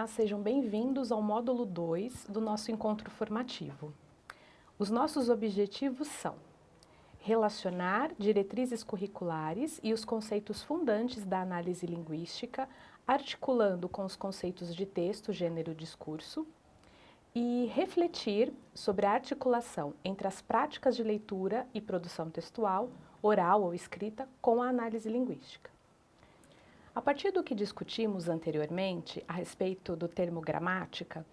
Olá, sejam bem-vindos ao módulo 2 do nosso encontro formativo. Os nossos objetivos são relacionar diretrizes curriculares e os conceitos fundantes da análise linguística, articulando com os conceitos de texto, gênero e discurso, e refletir sobre a articulação entre as práticas de leitura e produção textual, oral ou escrita, com a análise linguística. A partir do que discutimos anteriormente a respeito do termo gramática,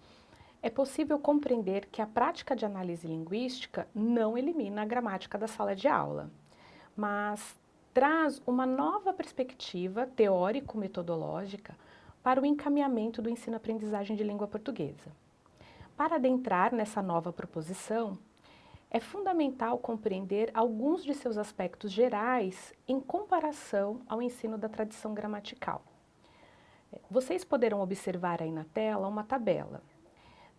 é possível compreender que a prática de análise linguística não elimina a gramática da sala de aula, mas traz uma nova perspectiva teórico-metodológica para o encaminhamento do ensino-aprendizagem de língua portuguesa. Para adentrar nessa nova proposição, é fundamental compreender alguns de seus aspectos gerais em comparação ao ensino da tradição gramatical. Vocês poderão observar aí na tela uma tabela.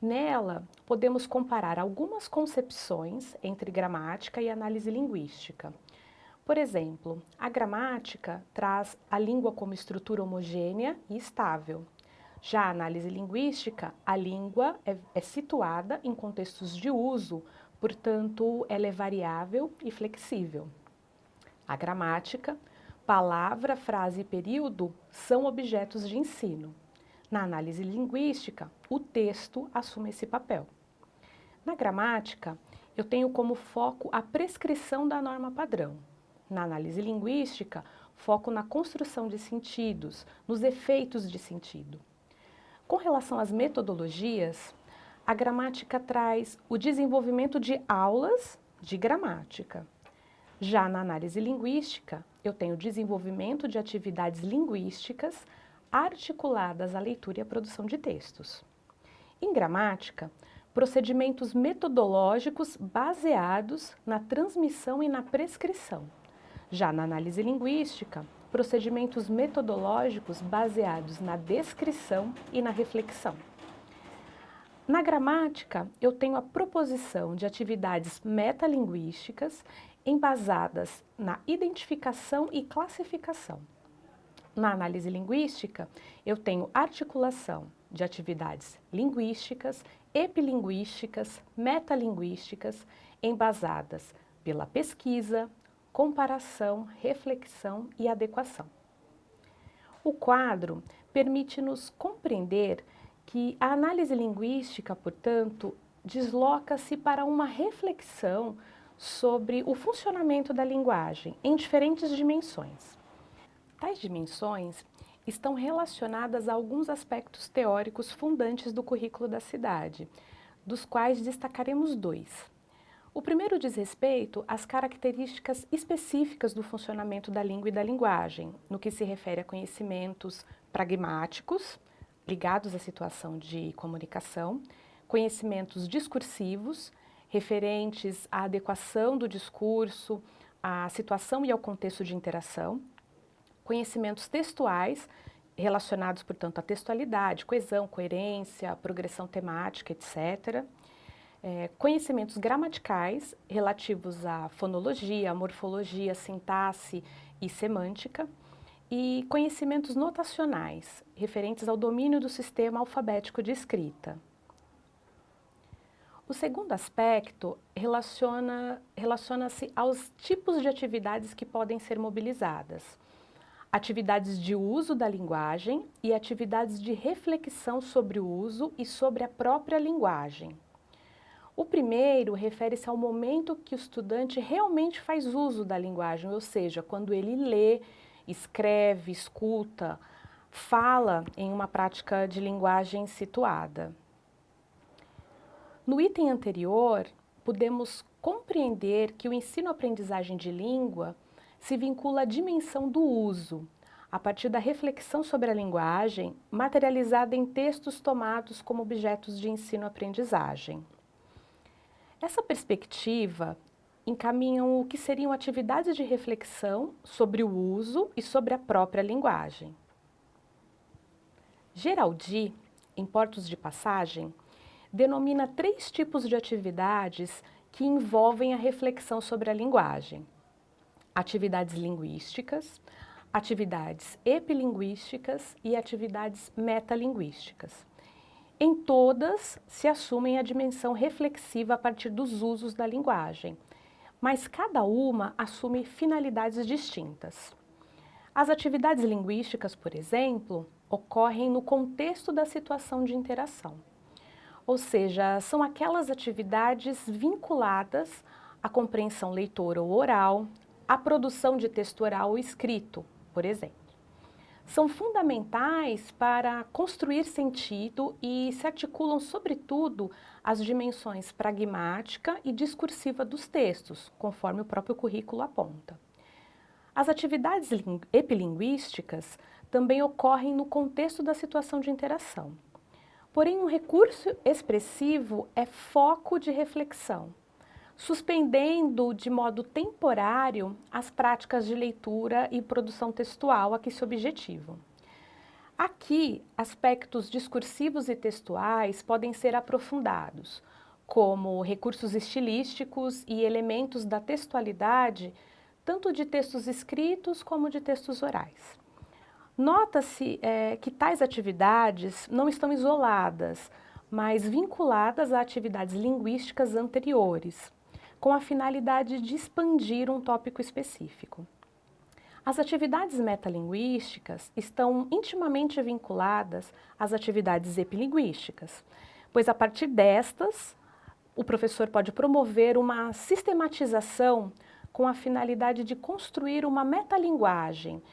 Nela, podemos comparar algumas concepções entre gramática e análise linguística. Por exemplo, a gramática traz a língua como estrutura homogênea e estável. Já a análise linguística, a língua é situada em contextos de uso, portanto, ela é variável e flexível. A gramática, palavra, frase e período são objetos de ensino. Na análise linguística, o texto assume esse papel. Na gramática, eu tenho como foco a prescrição da norma padrão. Na análise linguística, foco na construção de sentidos, nos efeitos de sentido. Com relação às metodologias, a gramática traz o desenvolvimento de aulas de gramática. Já na análise linguística, eu tenho o desenvolvimento de atividades linguísticas articuladas à leitura e à produção de textos. Em gramática, procedimentos metodológicos baseados na transmissão e na prescrição. Já na análise linguística, procedimentos metodológicos baseados na descrição e na reflexão. Na gramática, eu tenho a proposição de atividades metalinguísticas embasadas na identificação e classificação. Na análise linguística, eu tenho articulação de atividades linguísticas, epilinguísticas, metalinguísticas, embasadas pela pesquisa, comparação, reflexão e adequação. O quadro permite-nos compreender que a análise linguística, portanto, desloca-se para uma reflexão sobre o funcionamento da linguagem em diferentes dimensões. Tais dimensões estão relacionadas a alguns aspectos teóricos fundantes do currículo da cidade, dos quais destacaremos dois. O primeiro diz respeito às características específicas do funcionamento da língua e da linguagem, no que se refere a conhecimentos pragmáticos, ligados à situação de comunicação, conhecimentos discursivos, referentes à adequação do discurso, à situação e ao contexto de interação, conhecimentos textuais, relacionados, portanto, à textualidade, coesão, coerência, progressão temática, etc., conhecimentos gramaticais relativos à fonologia, morfologia, sintaxe e semântica, e conhecimentos notacionais referentes ao domínio do sistema alfabético de escrita. O segundo aspecto relaciona-se aos tipos de atividades que podem ser mobilizadas. Atividades de uso da linguagem e atividades de reflexão sobre o uso e sobre a própria linguagem. O primeiro refere-se ao momento que o estudante realmente faz uso da linguagem, ou seja, quando ele lê, escreve, escuta, fala em uma prática de linguagem situada. No item anterior, podemos compreender que o ensino-aprendizagem de língua se vincula à dimensão do uso, a partir da reflexão sobre a linguagem, materializada em textos tomados como objetos de ensino-aprendizagem. Essa perspectiva encaminha o que seriam atividades de reflexão sobre o uso e sobre a própria linguagem. Geraldi, em Portos de Passagem, denomina 3 tipos de atividades que envolvem a reflexão sobre a linguagem: atividades linguísticas, atividades epilinguísticas e atividades metalinguísticas. Em todas, se assumem a dimensão reflexiva a partir dos usos da linguagem, mas cada uma assume finalidades distintas. As atividades linguísticas, por exemplo, ocorrem no contexto da situação de interação, ou seja, são aquelas atividades vinculadas à compreensão leitora ou oral, à produção de texto oral ou escrito, por exemplo. São fundamentais para construir sentido e se articulam, sobretudo, as dimensões pragmática e discursiva dos textos, conforme o próprio currículo aponta. As atividades epilinguísticas também ocorrem no contexto da situação de interação. Porém, um recurso expressivo é foco de reflexão, suspendendo de modo temporário as práticas de leitura e produção textual a que se objetivam. Aqui, aspectos discursivos e textuais podem ser aprofundados, como recursos estilísticos e elementos da textualidade, tanto de textos escritos como de textos orais. Nota-se que tais atividades não estão isoladas, mas vinculadas a atividades linguísticas anteriores, com a finalidade de expandir um tópico específico. As atividades metalinguísticas estão intimamente vinculadas às atividades epilinguísticas, pois a partir destas, o professor pode promover uma sistematização com a finalidade de construir uma metalinguagem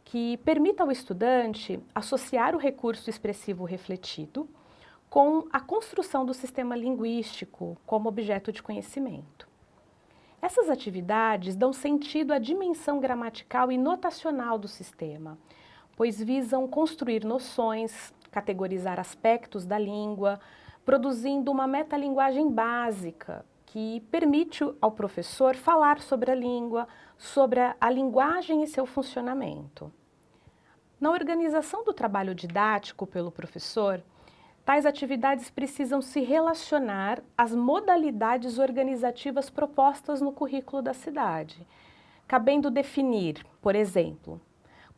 que permita ao estudante associar o recurso expressivo refletido com a construção do sistema linguístico como objeto de conhecimento. Essas atividades dão sentido à dimensão gramatical e notacional do sistema, pois visam construir noções, categorizar aspectos da língua, produzindo uma metalinguagem básica que permite ao professor falar sobre a língua, sobre a linguagem e seu funcionamento. Na organização do trabalho didático pelo professor, tais atividades precisam se relacionar às modalidades organizativas propostas no currículo da cidade, cabendo definir, por exemplo,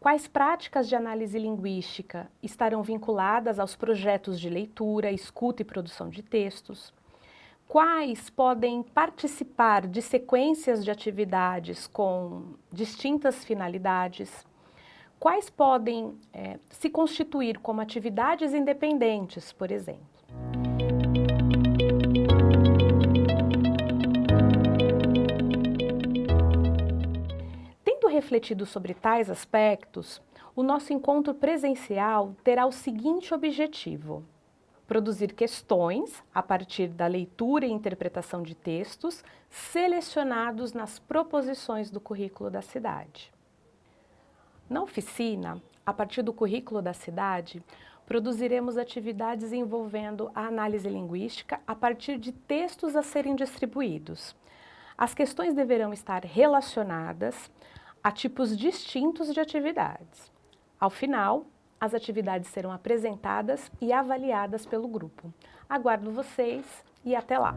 quais práticas de análise linguística estarão vinculadas aos projetos de leitura, escuta e produção de textos, quais podem participar de sequências de atividades com distintas finalidades, quais podem se constituir como atividades independentes, por exemplo. Tendo refletido sobre tais aspectos, o nosso encontro presencial terá o seguinte objetivo: produzir questões a partir da leitura e interpretação de textos selecionados nas proposições do currículo da cidade. Na oficina, a partir do currículo da cidade, produziremos atividades envolvendo a análise linguística a partir de textos a serem distribuídos. As questões deverão estar relacionadas a tipos distintos de atividades. Ao final, as atividades serão apresentadas e avaliadas pelo grupo. Aguardo vocês e até lá!